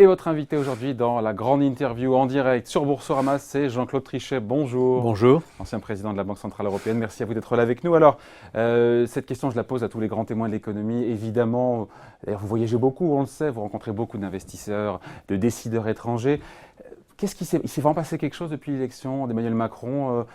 Et votre invité aujourd'hui dans la grande interview en direct sur Boursorama, c'est Jean-Claude Trichet. Bonjour. Bonjour. Ancien président de la Banque Centrale Européenne. Merci à vous d'être là avec nous. Alors, cette question, je la pose à tous les grands témoins de l'économie. Évidemment, vous voyagez beaucoup, on le sait, vous rencontrez beaucoup d'investisseurs, de décideurs étrangers. Il s'est vraiment passé quelque chose depuis l'élection d'Emmanuel Macron?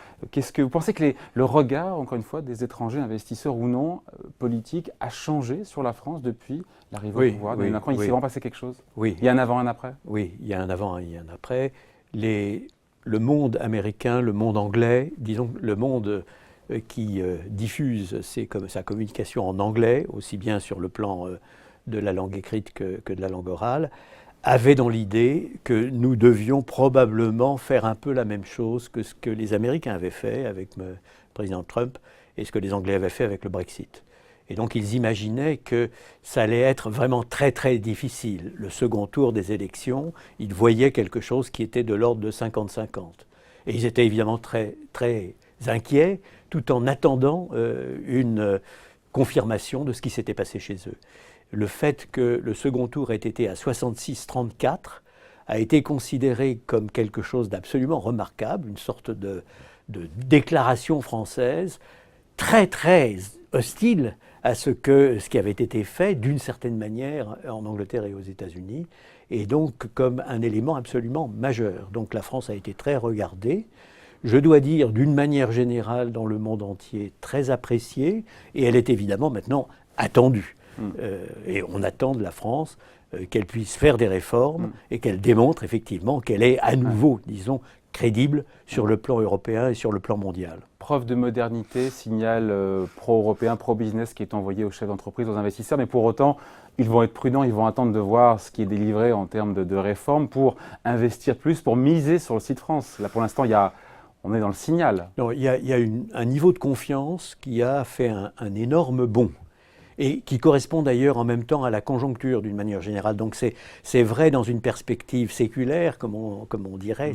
Vous pensez que le regard, encore une fois, des étrangers, investisseurs ou non, politiques, a changé sur la France depuis l'arrivée au pouvoir d'Emmanuel Macron? Il s'est vraiment passé quelque chose? Oui. Il y a un avant, un après? Oui, il y a un avant, il y a un après. Le monde américain, le monde anglais, disons le monde qui diffuse sa communication en anglais, aussi bien sur le plan de la langue écrite que de la langue orale, avait dans l'idée que nous devions probablement faire un peu la même chose que ce que les Américains avaient fait avec le président Trump et ce que les Anglais avaient fait avec le Brexit. Et donc ils imaginaient que ça allait être vraiment très très difficile. Le second tour des élections, ils voyaient quelque chose qui était de l'ordre de 50-50. Et ils étaient évidemment très, très inquiets, tout en attendant une confirmation de ce qui s'était passé chez eux. Le fait que le second tour ait été à 66-34 a été considéré comme quelque chose d'absolument remarquable, une sorte de déclaration française très très hostile à ce qui avait été fait d'une certaine manière en Angleterre et aux États-Unis, et donc comme un élément absolument majeur. Donc la France a été très regardée, je dois dire d'une manière générale dans le monde entier très appréciée, et elle est évidemment maintenant attendue. Et on attend de la France qu'elle puisse faire des réformes et qu'elle démontre effectivement qu'elle est à nouveau, disons, crédible sur le plan européen et sur le plan mondial. Preuve de modernité, signal pro-européen, pro-business qui est envoyé aux chefs d'entreprise, aux investisseurs, mais pour autant, ils vont être prudents, ils vont attendre de voir ce qui est délivré en termes de réformes pour investir plus, pour miser sur le site France. Là, pour l'instant, on est dans le signal. Non, il y a un niveau de confiance qui a fait un énorme bond, et qui correspond d'ailleurs en même temps à la conjoncture d'une manière générale. Donc c'est vrai dans une perspective séculaire, comme on dirait,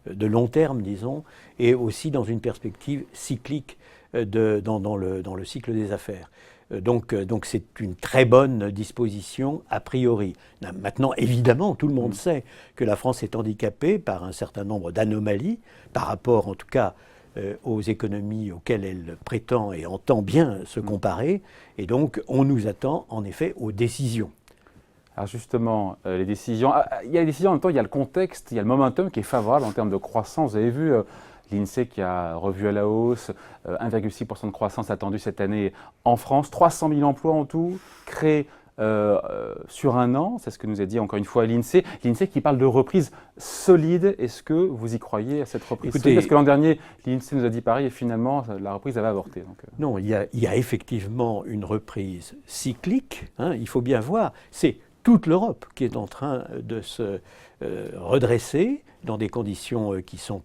de long terme, disons, et aussi dans une perspective cyclique dans le cycle des affaires. Donc c'est une très bonne disposition a priori. Maintenant, évidemment, tout le monde sait que la France est handicapée par un certain nombre d'anomalies, par rapport en tout cas aux économies auxquelles elle prétend et entend bien se comparer. Et donc, on nous attend en effet aux décisions. Alors justement, les décisions, il y a les décisions, en même temps, il y a le contexte, il y a le momentum qui est favorable en termes de croissance. Vous avez vu l'INSEE qui a revu à la hausse 1,6% de croissance attendue cette année en France, 300 000 emplois en tout, créés sur un an, c'est ce que nous a dit encore une fois l'INSEE. L'INSEE qui parle de reprise solide. Est-ce que vous y croyez à cette reprise solide? Parce que l'an dernier, l'INSEE nous a dit pareil et finalement, la reprise avait avorté. Donc, Non, il y a effectivement une reprise cyclique, il faut bien voir. C'est toute l'Europe qui est en train de se redresser dans des conditions qui sont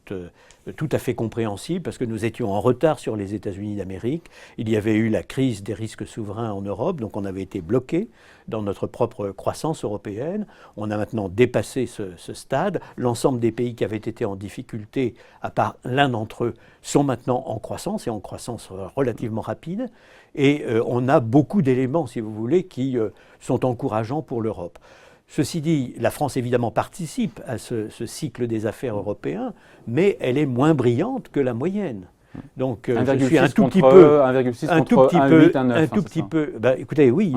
tout à fait compréhensibles, parce que nous étions en retard sur les États-Unis d'Amérique. Il y avait eu la crise des risques souverains en Europe, donc on avait été bloqué dans notre propre croissance européenne. On a maintenant dépassé ce stade. L'ensemble des pays qui avaient été en difficulté, à part l'un d'entre eux, sont maintenant en croissance, et en croissance relativement rapide. Et on a beaucoup d'éléments, si vous voulez, qui sont encourageants pour l'Europe. Ceci dit, la France évidemment participe à ce cycle des affaires européens, mais elle est moins brillante que la moyenne. Donc je suis un tout petit peu, 1,6 contre 1,8, 1,9. Un tout petit peu. Écoutez, oui,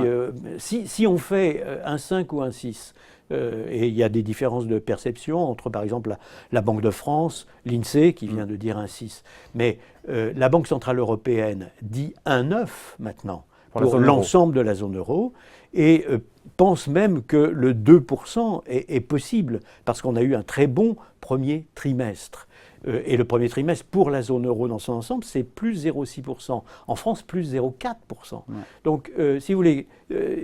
si on fait un 5 ou un 6, et il y a des différences de perception entre, par exemple, la Banque de France, l'INSEE, qui vient de dire un 6, mais la Banque Centrale Européenne dit un 9 maintenant pour l'ensemble de la zone euro, et pense même que le 2% est possible, parce qu'on a eu un très bon premier trimestre. Et le premier trimestre pour la zone euro dans son ensemble, c'est plus 0,6%. En France, plus 0,4%. Ouais. Donc, si vous voulez,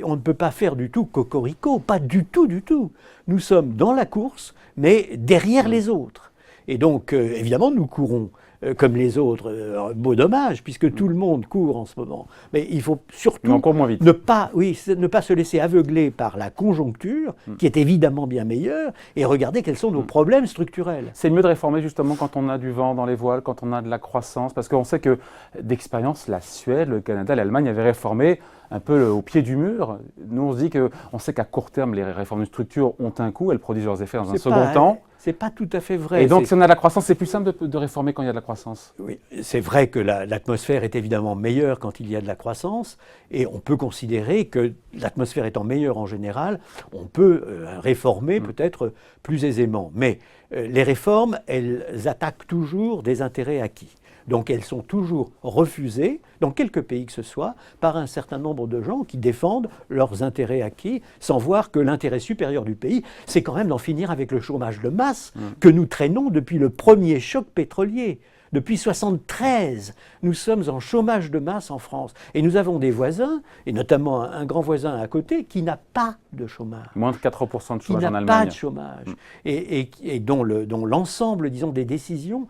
on ne peut pas faire du tout cocorico, pas du tout, du tout. Nous sommes dans la course, mais derrière les autres. Et donc, évidemment, nous courons comme les autres, beau dommage, puisque tout le monde court en ce moment. Mais il faut surtout encore moins vite. ne pas se laisser aveugler par la conjoncture, qui est évidemment bien meilleure, et regarder quels sont nos problèmes structurels. C'est mieux de réformer justement quand on a du vent dans les voiles, quand on a de la croissance, parce qu'on sait que d'expérience, la Suède, le Canada, l'Allemagne avaient réformé un peu au pied du mur. Nous, on se dit qu'on sait qu'à court terme, les réformes de structure ont un coût, elles produisent leurs effets dans un second temps. C'est pas tout à fait vrai. Et donc, si on a de la croissance, c'est plus simple de réformer quand il y a de la croissance. Oui, c'est vrai que l'atmosphère est évidemment meilleure quand il y a de la croissance, et on peut considérer que l'atmosphère étant meilleure en général, on peut réformer peut-être plus aisément. Mais les réformes, elles attaquent toujours des intérêts acquis. Donc elles sont toujours refusées, dans quelques pays que ce soit, par un certain nombre de gens qui défendent leurs intérêts acquis, sans voir que l'intérêt supérieur du pays, c'est quand même d'en finir avec le chômage de masse que nous traînons depuis le premier choc pétrolier. Depuis 1973, nous sommes en chômage de masse en France. Et nous avons des voisins, et notamment un grand voisin à côté, qui n'a pas de chômage. Moins de 4% de chômage en Allemagne. Qui n'a pas de chômage. Et dont l'ensemble, disons, des décisions,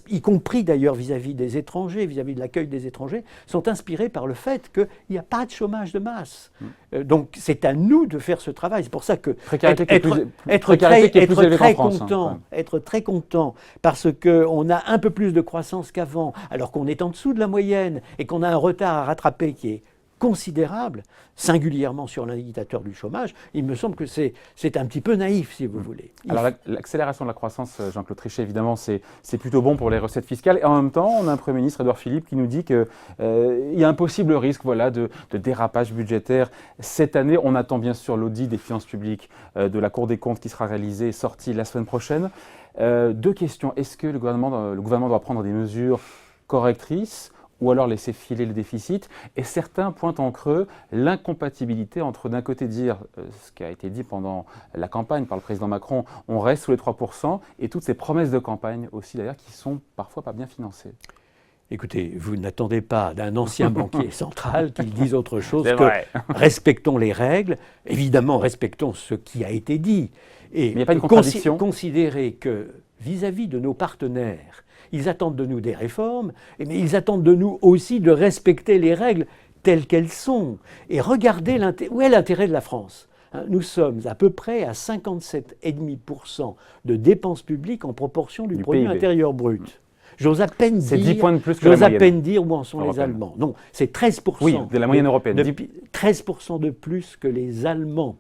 y compris d'ailleurs vis-à-vis des étrangers, vis-à-vis de l'accueil des étrangers, sont inspirées par le fait qu'il n'y a pas de chômage de masse. Donc c'est à nous de faire ce travail. C'est pour ça que être très content parce qu'on a un peu plus de croissance qu'avant, alors qu'on est en dessous de la moyenne et qu'on a un retard à rattraper qui est considérable, singulièrement sur l'indicateur du chômage, il me semble que c'est un petit peu naïf, si vous voulez. Alors l'accélération de la croissance, Jean-Claude Trichet, évidemment, c'est plutôt bon pour les recettes fiscales. Et en même temps, on a un Premier ministre, Édouard Philippe, qui nous dit qu'il y a un possible risque de dérapage budgétaire. Cette année, on attend bien sûr l'audit des finances publiques de la Cour des comptes qui sera réalisé et sorti la semaine prochaine. Deux questions. Est-ce que le gouvernement doit prendre des mesures correctrices ou alors laisser filer le déficit? Et certains pointent en creux l'incompatibilité entre d'un côté dire, ce qui a été dit pendant la campagne par le président Macron, on reste sous les 3%, et toutes ces promesses de campagne aussi d'ailleurs qui sont parfois pas bien financées. Écoutez, vous n'attendez pas d'un ancien banquier central qu'il dise autre chose que respectons les règles, évidemment respectons ce qui a été dit. Et mais il n'y a pas une contradiction. Considérer que vis-à-vis de nos partenaires, ils attendent de nous des réformes, mais ils attendent de nous aussi de respecter les règles telles qu'elles sont. Et regardez où est l'intérêt de la France. Nous sommes à peu près à 57,5% de dépenses publiques en proportion du produit PIB. Intérieur brut. J'ose à peine dire, 10 points de plus que la moyenne. Où en sont les Allemands. Non, c'est 13%. Oui, de la moyenne européenne. 13% de plus que les Allemands.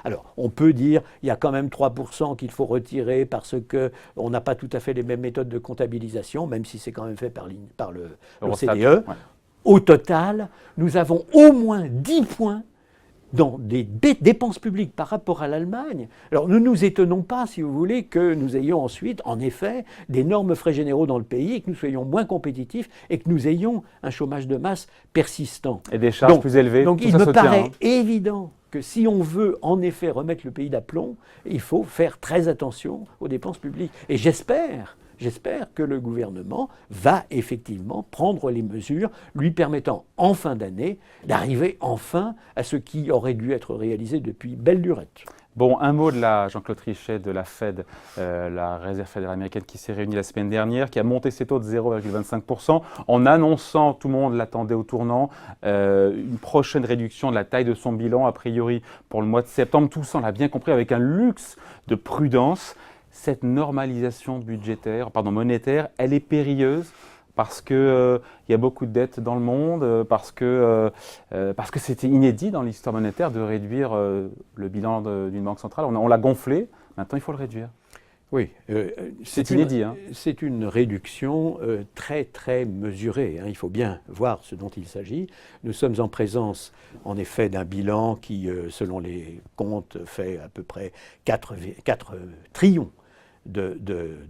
Alors, on peut dire il y a quand même 3% qu'il faut retirer parce qu'on n'a pas tout à fait les mêmes méthodes de comptabilisation, même si c'est quand même fait par l'OCDE. Ouais. Au total, nous avons au moins 10 points dans des dépenses publiques par rapport à l'Allemagne. Alors ne nous étonnons pas, si vous voulez, que nous ayons ensuite, en effet, d'énormes frais généraux dans le pays et que nous soyons moins compétitifs et que nous ayons un chômage de masse persistant. Et des charges plus élevées. Donc il me paraît évident que si on veut en effet remettre le pays d'aplomb, il faut faire très attention aux dépenses publiques. Et j'espère que le gouvernement va effectivement prendre les mesures lui permettant en fin d'année d'arriver enfin à ce qui aurait dû être réalisé depuis belle lurette. Bon, un mot de Jean-Claude Trichet de la Fed, la Réserve fédérale américaine qui s'est réunie la semaine dernière, qui a monté ses taux de 0,25% en annonçant, tout le monde l'attendait au tournant, une prochaine réduction de la taille de son bilan, a priori pour le mois de septembre. Tout ça, on l'a bien compris, avec un luxe de prudence. Cette normalisation monétaire, elle est périlleuse parce qu'il y a beaucoup de dettes dans le monde, parce que c'était inédit dans l'histoire monétaire de réduire le bilan d'une banque centrale. On l'a gonflé, maintenant il faut le réduire. Oui, c'est inédit. C'est une réduction très très mesurée. Il faut bien voir ce dont il s'agit. Nous sommes en présence, en effet, d'un bilan qui, selon les comptes, fait à peu près 4 trillions de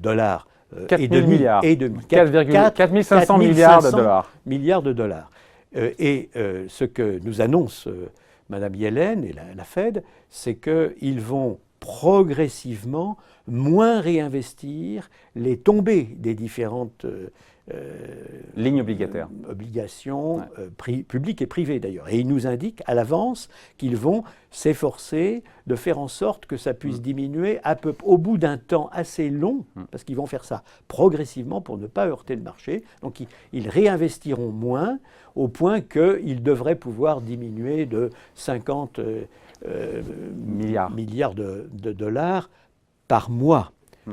dollars. 4 000 milliards. 4 500 milliards de dollars. Milliards de dollars. Ce que nous annonce Mme Yellen et la Fed, c'est qu'ils vont progressivement moins réinvestir les tombées des différentes Ligne obligataire. Obligations Ouais. publiques et privées d'ailleurs. Et ils nous indiquent à l'avance qu'ils vont s'efforcer de faire en sorte que ça puisse diminuer au bout d'un temps assez long, parce qu'ils vont faire ça progressivement pour ne pas heurter le marché. Donc ils réinvestiront moins au point qu'ils devraient pouvoir diminuer de 50 milliards de dollars par mois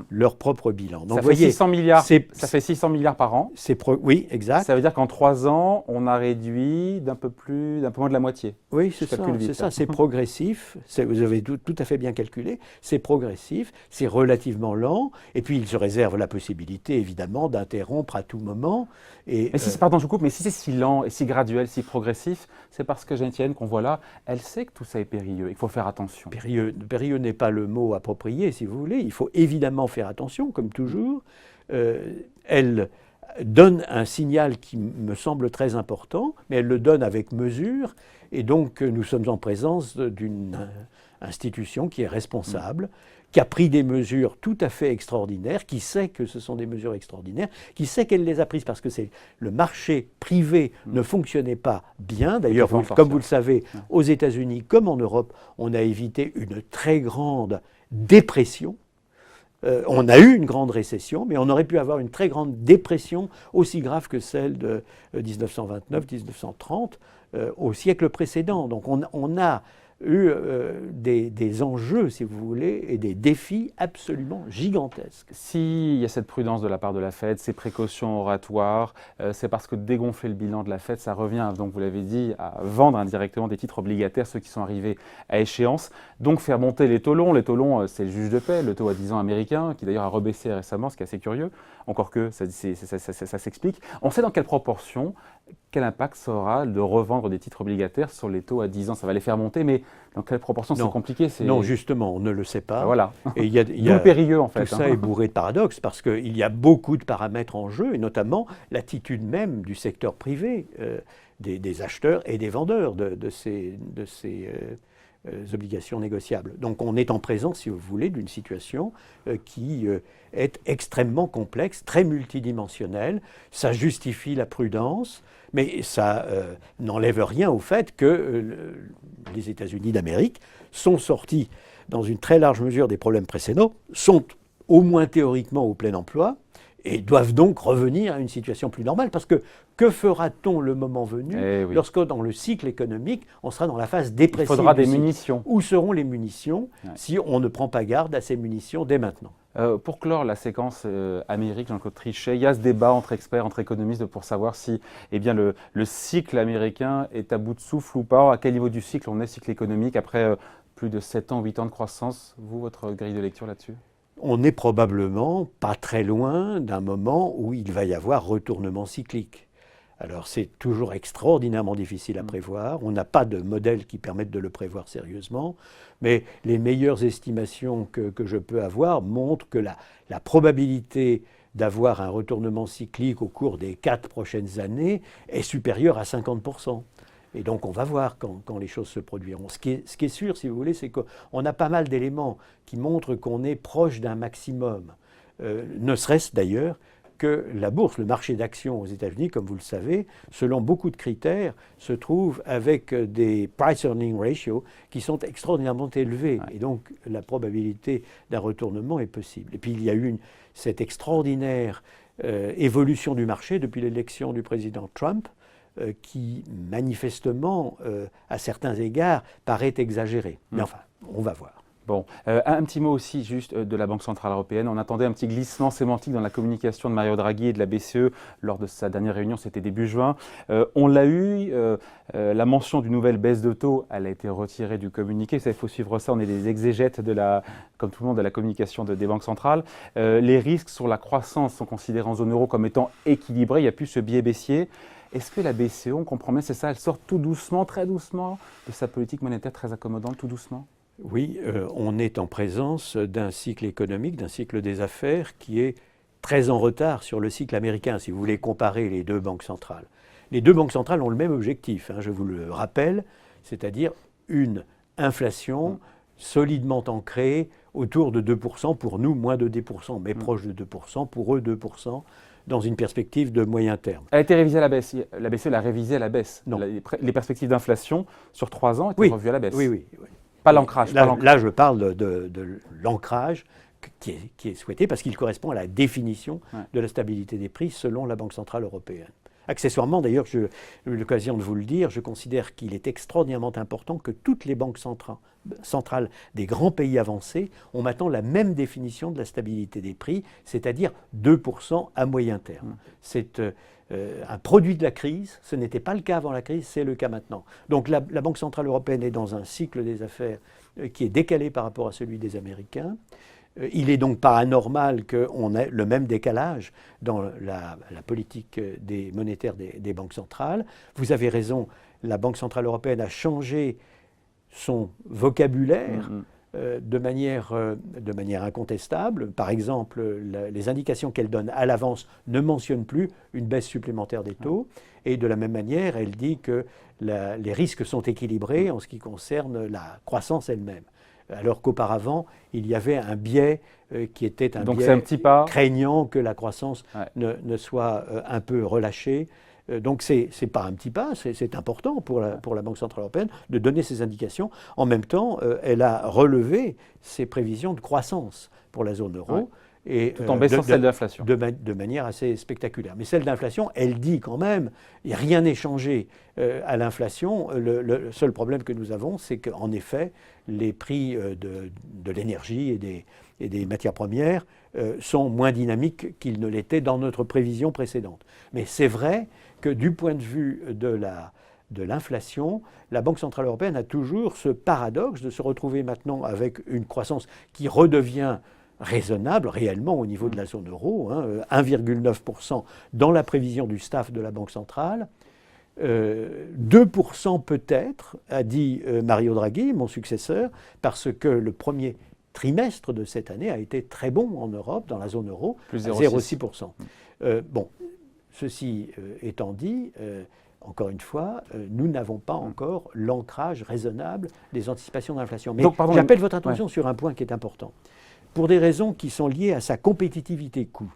leur propre bilan. Donc, Ça fait 600 milliards, ça fait 600 milliards par an. Oui, exact. Ça veut dire qu'en 3 ans, on a réduit d'un peu moins de la moitié. Oui, c'est ça. C'est progressif. Vous avez tout à fait bien calculé. C'est progressif, c'est relativement lent. Et puis, il se réserve la possibilité, évidemment, d'interrompre à tout moment. Pardon, je vous coupe, mais si c'est si lent et si graduel, si progressif, c'est parce que Jeanne Tien, qu'on voit là, elle sait que tout ça est périlleux. Il faut faire attention. Périlleux n'est pas le mot approprié, si vous voulez. Il faut évidemment faire attention, comme toujours. Elle donne un signal qui me semble très important, mais elle le donne avec mesure. Et donc, nous sommes en présence d'une institution qui est responsable, qui a pris des mesures tout à fait extraordinaires, qui sait que ce sont des mesures extraordinaires, qui sait qu'elle les a prises parce que le marché privé ne fonctionnait pas bien. D'ailleurs, comme vous le savez, aux États-Unis comme en Europe, on a évité une très grande dépression. On a eu une grande récession, mais on aurait pu avoir une très grande dépression aussi grave que celle de 1929-1930 au siècle précédent. Donc on a eu des enjeux, si vous voulez, et des défis absolument gigantesques. S'il y a cette prudence de la part de la Fed, ces précautions oratoires, c'est parce que dégonfler le bilan de la Fed, ça revient, donc vous l'avez dit, à vendre indirectement des titres obligataires, ceux qui sont arrivés à échéance, donc faire monter les taux longs. Les taux longs, c'est le juge de paix, le taux à 10 ans américain, qui d'ailleurs a rebaissé récemment, ce qui est assez curieux, encore que ça s'explique. On sait dans quelle proportion, quel impact ça aura de revendre des titres obligataires sur les taux à 10 ans. Ça va les faire monter, mais dans quelle proportion? C'est compliqué. Non, justement, on ne le sait pas. Voilà. Et il y a le périlleux, en fait. Tout ça est bourré de paradoxes, parce qu'il y a beaucoup de paramètres en jeu, et notamment l'attitude même du secteur privé, des acheteurs et des vendeurs de ces obligations négociables. Donc on est en présence, si vous voulez, d'une situation qui est extrêmement complexe, très multidimensionnelle. Ça justifie la prudence, mais ça n'enlève rien au fait que les États-Unis d'Amérique sont sortis dans une très large mesure des problèmes précédents, sont au moins théoriquement au plein emploi, et doivent donc revenir à une situation plus normale. Parce que fera-t-on le moment venu lorsque dans le cycle économique, on sera dans la phase dépressive? Il faudra des munitions. Où seront les munitions si on ne prend pas garde à ces munitions dès maintenant? Pour clore la séquence Amérique, Jean-Claude Trichet, il y a ce débat entre experts, entre économistes pour savoir si le cycle américain est à bout de souffle ou pas. À quel niveau du cycle on est, cycle économique, après plus de 7 ans, 8 ans de croissance? Vous, votre grille de lecture là-dessus? On n'est probablement pas très loin d'un moment où il va y avoir retournement cyclique. Alors c'est toujours extraordinairement difficile à prévoir. On n'a pas de modèle qui permette de le prévoir sérieusement. Mais les meilleures estimations que je peux avoir montrent que la probabilité d'avoir un retournement cyclique au cours des 4 prochaines années est supérieure à 50%. Et donc on va voir quand les choses se produiront. Ce qui est sûr, si vous voulez, c'est qu'on a pas mal d'éléments qui montrent qu'on est proche d'un maximum. Ne serait-ce d'ailleurs que la bourse, le marché d'actions aux États-Unis, comme vous le savez, selon beaucoup de critères, se trouve avec des price-earning ratios qui sont extraordinairement élevés. Et donc la probabilité d'un retournement est possible. Et puis il y a eu cette extraordinaire évolution du marché depuis l'élection du président Trump, qui manifestement, à certains égards, paraît exagéré. Mais enfin, on va voir. Bon, un petit mot aussi juste de la Banque Centrale Européenne. On attendait un petit glissement sémantique dans la communication de Mario Draghi et de la BCE lors de sa dernière réunion, c'était début juin. On l'a eu, la mention d'une nouvelle baisse de taux, elle a été retirée du communiqué. Ça, il faut suivre ça, on est des exégètes comme tout le monde, de la communication des banques centrales. Les risques sur la croissance sont considérés en zone euro comme étant équilibrés, il n'y a plus ce biais baissier. Est-ce que la BCE, on comprend bien, c'est ça, elle sort tout doucement, très doucement, de sa politique monétaire très accommodante, tout doucement? Oui, on est en présence d'un cycle économique, d'un cycle des affaires qui est très en retard sur le cycle américain, si vous voulez comparer les deux banques centrales. Les deux banques centrales ont le même objectif, je vous le rappelle, c'est-à-dire une inflation solidement ancrée autour de 2%, pour nous moins de 10%, mais proche de 2%, pour eux 2%. dans une perspective de moyen terme. Elle a été révisée à la baisse. La BCE l'a révisée à la baisse. Non. Les perspectives d'inflation sur 3 ans étaient revues à la baisse. Oui. Pas l'ancrage. Là, je parle de l'ancrage qui est souhaité parce qu'il correspond à la définition de la stabilité des prix selon la Banque centrale européenne. Accessoirement, d'ailleurs, j'ai eu l'occasion de vous le dire, je considère qu'il est extraordinairement important que toutes les banques centrales des grands pays avancés ont maintenant la même définition de la stabilité des prix, c'est-à-dire 2% à moyen terme. C'est un produit de la crise, ce n'était pas le cas avant la crise, c'est le cas maintenant. Donc la Banque centrale européenne est dans un cycle des affaires qui est décalé par rapport à celui des Américains. Il n'est donc pas anormal qu'on ait le même décalage dans la politique monétaire des banques centrales. Vous avez raison, la Banque centrale européenne a changé son vocabulaire de manière incontestable. Par exemple, les indications qu'elle donne à l'avance ne mentionnent plus une baisse supplémentaire des taux. Et de la même manière, elle dit que les risques sont équilibrés en ce qui concerne la croissance elle-même. Alors qu'auparavant, il y avait un biais qui était un biais un petit pas craignant que la croissance ne soit un peu relâchée. Donc c'est pas un petit pas, c'est important pour la Banque centrale européenne de donner ces indications. En même temps, elle a relevé ses prévisions de croissance pour la zone euro. Et, tout en baissant celle de l'inflation. De manière assez spectaculaire. Mais celle d'inflation, elle dit quand même, rien n'est changé à l'inflation. Le seul problème que nous avons, c'est qu'en effet, les prix de l'énergie et des matières premières sont moins dynamiques qu'ils ne l'étaient dans notre prévision précédente. Mais c'est vrai que du point de vue de l'inflation, la Banque centrale européenne a toujours ce paradoxe de se retrouver maintenant avec une croissance qui redevient raisonnable réellement au niveau de la zone euro, 1,9% dans la prévision du staff de la Banque centrale, 2% peut-être, a dit Mario Draghi, mon successeur, parce que le premier trimestre de cette année a été très bon en Europe, dans la zone euro, plus 0,6%. Bon, ceci étant dit, encore une fois, nous n'avons pas encore l'ancrage raisonnable des anticipations d'inflation. Mais j'appelle votre attention sur un point qui est important. Pour des raisons qui sont liées à sa compétitivité coût.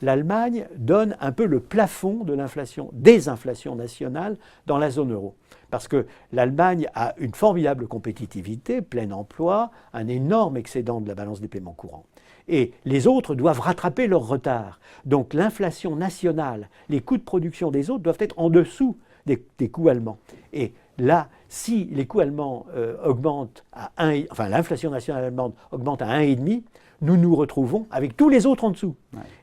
L'Allemagne donne un peu le plafond de l'inflation, des inflations nationales dans la zone euro. Parce que l'Allemagne a une formidable compétitivité, plein emploi, un énorme excédent de la balance des paiements courants. Et les autres doivent rattraper leur retard. Donc l'inflation nationale, les coûts de production des autres doivent être en dessous des coûts allemands. Et là, si les coûts allemands augmentent à 1, enfin l'inflation nationale allemande augmente à 1,5, nous nous retrouvons avec tous les autres en dessous.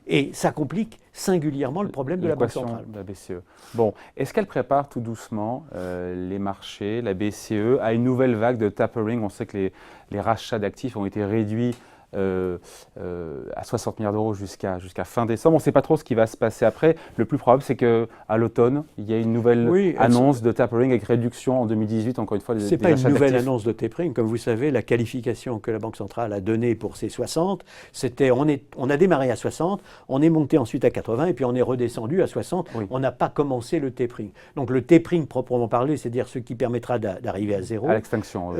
Et ça complique singulièrement le problème de la Banque centrale. De la BCE. Bon, est-ce qu'elle prépare tout doucement les marchés, la BCE, à une nouvelle vague de tapering? On sait que les rachats d'actifs ont été réduits à 60 milliards d'euros jusqu'à fin décembre. On ne sait pas trop ce qui va se passer après. Le plus probable, c'est qu'à l'automne, il y ait une nouvelle annonce de tapering avec réduction en 2018, encore une fois, des rachats d'actifs. Ce n'est pas une nouvelle annonce de tapering. Comme vous savez, la qualification que la Banque centrale a donnée pour ces 60, c'était on a démarré à 60, on est monté ensuite à 80 et puis on est redescendu à 60. On n'a pas commencé le tapering. Donc le tapering proprement parlé, c'est-à-dire ce qui permettra d'arriver à zéro, à l'extinction,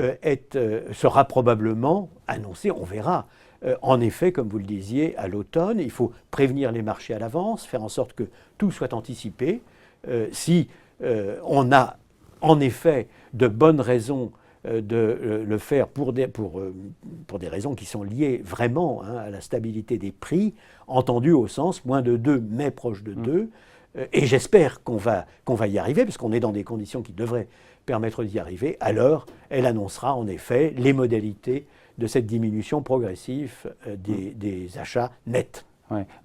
sera probablement annoncé, on verra. En effet, comme vous le disiez, à l'automne, il faut prévenir les marchés à l'avance, faire en sorte que tout soit anticipé. Si on a en effet de bonnes raisons de le faire pour des raisons qui sont liées vraiment à la stabilité des prix, entendu au sens moins de 2, mais proche de 2, et j'espère qu'on va y arriver, parce qu'on est dans des conditions qui devraient permettre d'y arriver, alors elle annoncera en effet les modalités de cette diminution progressive des achats nets.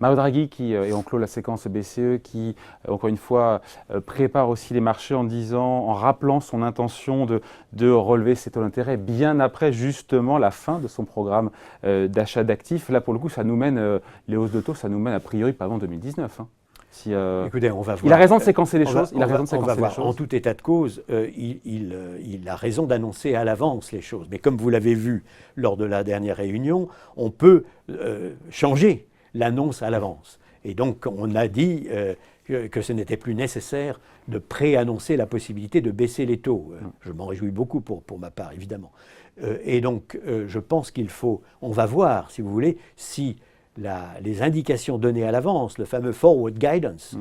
Mario Draghi, et on clôt la séquence BCE, qui, encore une fois, prépare aussi les marchés en rappelant son intention de relever ses taux d'intérêt bien après, justement, la fin de son programme d'achat d'actifs. Là, pour le coup, ça nous mène, les hausses de taux, ça nous mène a priori pas avant 2019. Écoutez, on va voir. Il a raison de séquencer les choses. En tout état de cause, il a raison d'annoncer à l'avance les choses. Mais comme vous l'avez vu lors de la dernière réunion, on peut changer l'annonce à l'avance. Et donc, on a dit que ce n'était plus nécessaire de préannoncer la possibilité de baisser les taux. Je m'en réjouis beaucoup pour ma part, évidemment. Et donc, je pense on va voir, si vous voulez, si les indications données à l'avance, le fameux forward guidance,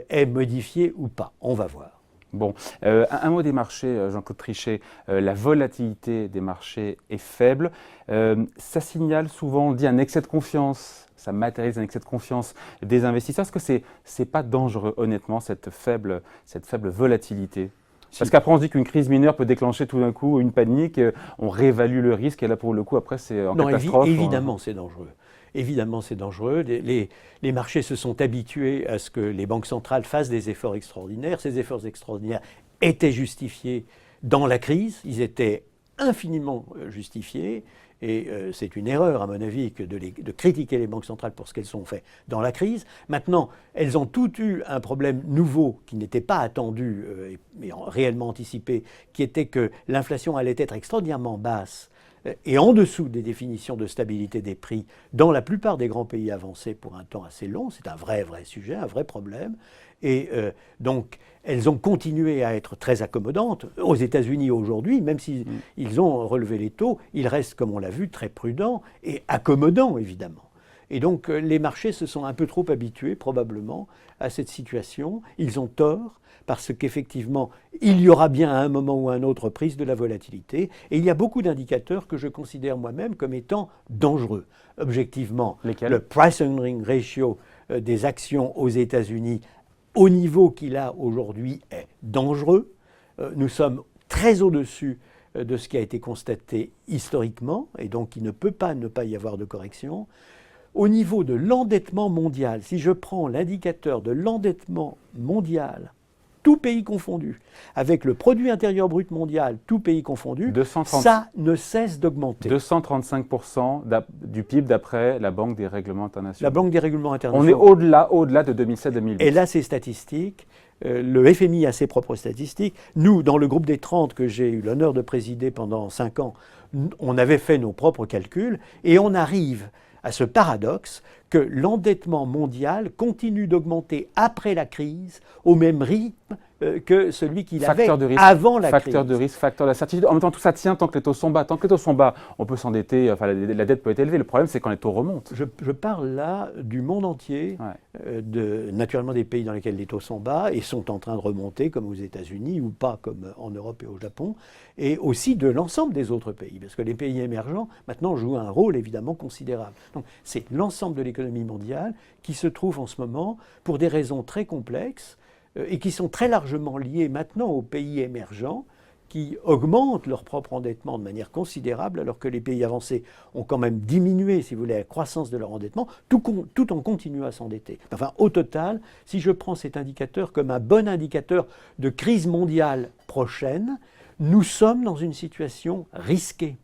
est modifié ou pas. On va voir. Bon, un mot des marchés, Jean-Claude Trichet. La volatilité des marchés est faible. Ça signale souvent, on dit, un excès de confiance. Ça matérialise un excès de confiance des investisseurs. Est-ce que c'est pas dangereux, honnêtement, cette faible volatilité? Parce qu'après, on se dit qu'une crise mineure peut déclencher tout d'un coup une panique, on réévalue le risque, et là, pour le coup, après, c'est en catastrophe. Évidemment, c'est dangereux. Évidemment, c'est dangereux. Les marchés se sont habitués à ce que les banques centrales fassent des efforts extraordinaires. Ces efforts extraordinaires étaient justifiés dans la crise. Ils étaient infiniment justifiés. Et c'est une erreur, à mon avis, que de critiquer les banques centrales pour ce qu'elles ont fait dans la crise. Maintenant, elles ont toutes eu un problème nouveau qui n'était pas attendu, mais réellement anticipé, qui était que l'inflation allait être extraordinairement basse et en dessous des définitions de stabilité des prix dans la plupart des grands pays avancés pour un temps assez long. C'est un vrai sujet, un vrai problème. Et donc, elles ont continué à être très accommodantes. Aux États-Unis aujourd'hui, même s'ils ont relevé les taux, ils restent, comme on l'a vu, très prudents et accommodants, évidemment. Et donc, les marchés se sont un peu trop habitués, probablement, à cette situation. Ils ont tort, parce qu'effectivement, il y aura bien à un moment ou à un autre prise de la volatilité. Et il y a beaucoup d'indicateurs que je considère moi-même comme étant dangereux. Objectivement, lesquels? Le price earning ratio des actions aux États-Unis, au niveau qu'il a aujourd'hui, est dangereux. Nous sommes très au-dessus de ce qui a été constaté historiquement, et donc il ne peut pas ne pas y avoir de correction. Au niveau de l'endettement mondial, si je prends l'indicateur de l'endettement mondial, tout pays confondu, avec le produit intérieur brut mondial, tout pays confondu, ça ne cesse d'augmenter. 235% du PIB d'après la Banque des règlements internationaux. La Banque des règlements internationaux. On est au-delà de 2007-2008. Et là, ces statistiques, le FMI a ses propres statistiques. Nous, dans le groupe des 30 que j'ai eu l'honneur de présider pendant 5 ans, on avait fait nos propres calculs et on arrive à ce paradoxe que l'endettement mondial continue d'augmenter après la crise au même rythme que celui qu'il avait avant la crise. Facteur de risque, facteur d'incertitude. En même temps, tout ça tient tant que les taux sont bas. Tant que les taux sont bas, on peut s'endetter, enfin, la dette peut être élevée. Le problème, c'est quand les taux remontent. Je parle là du monde entier, naturellement des pays dans lesquels les taux sont bas et sont en train de remonter, comme aux États-Unis, ou pas comme en Europe et au Japon, et aussi de l'ensemble des autres pays, parce que les pays émergents, maintenant, jouent un rôle évidemment considérable. Donc, c'est l'ensemble de l'économie mondiale qui se trouve en ce moment, pour des raisons très complexes, et qui sont très largement liées maintenant aux pays émergents qui augmentent leur propre endettement de manière considérable, alors que les pays avancés ont quand même diminué, si vous voulez, la croissance de leur endettement, tout en continuant à s'endetter. Enfin, au total, si je prends cet indicateur comme un bon indicateur de crise mondiale prochaine, nous sommes dans une situation risquée.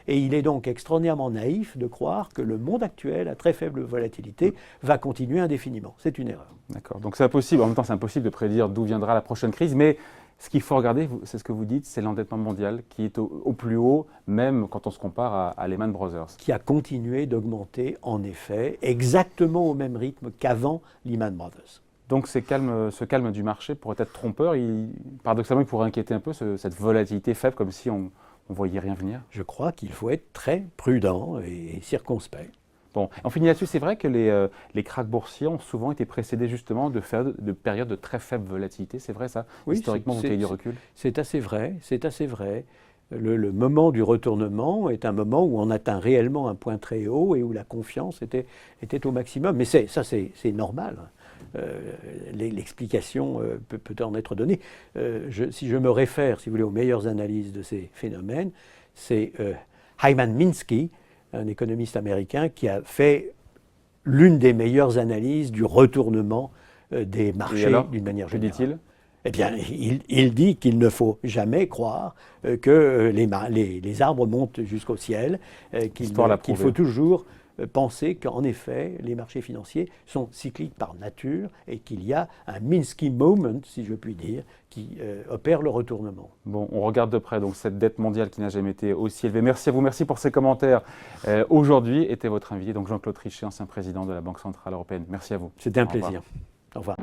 Et il est donc extraordinairement naïf de croire que le monde actuel, à très faible volatilité, va continuer indéfiniment. C'est une erreur. D'accord. Donc c'est impossible, en même temps c'est impossible de prédire d'où viendra la prochaine crise, mais ce qu'il faut regarder, c'est ce que vous dites, c'est l'endettement mondial qui est au plus haut, même quand on se compare à Lehman Brothers. Qui a continué d'augmenter, en effet, exactement au même rythme qu'avant Lehman Brothers. Donc ce calme du marché pourrait être trompeur, paradoxalement il pourrait inquiéter un peu cette volatilité faible, comme si on ne voyait rien venir. Je crois qu'il faut être très prudent et circonspect. Bon, on finit là-dessus. C'est vrai que les krachs boursiers ont souvent été précédés justement de périodes de très faible volatilité. C'est vrai ça? Oui, historiquement, vous avez du recul? C'est assez vrai, c'est assez vrai. Le moment du retournement est un moment où on atteint réellement un point très haut et où la confiance était au maximum. Mais c'est normal. L'explication peut en être donnée. Si je me réfère, si vous voulez, aux meilleures analyses de ces phénomènes, c'est Hyman Minsky, un économiste américain, qui a fait l'une des meilleures analyses du retournement des marchés d'une manière générale. Que dit-il ? Eh bien, il dit qu'il ne faut jamais croire que les arbres montent jusqu'au ciel, qu'il faut toujours penser qu'en effet, les marchés financiers sont cycliques par nature et qu'il y a un Minsky moment, si je puis dire, qui opère le retournement. Bon, on regarde de près donc cette dette mondiale qui n'a jamais été aussi élevée. Merci à vous, merci pour ces commentaires. Aujourd'hui était votre invité, donc Jean-Claude Trichet, ancien président de la Banque Centrale Européenne. Merci à vous. C'était un plaisir. Au revoir.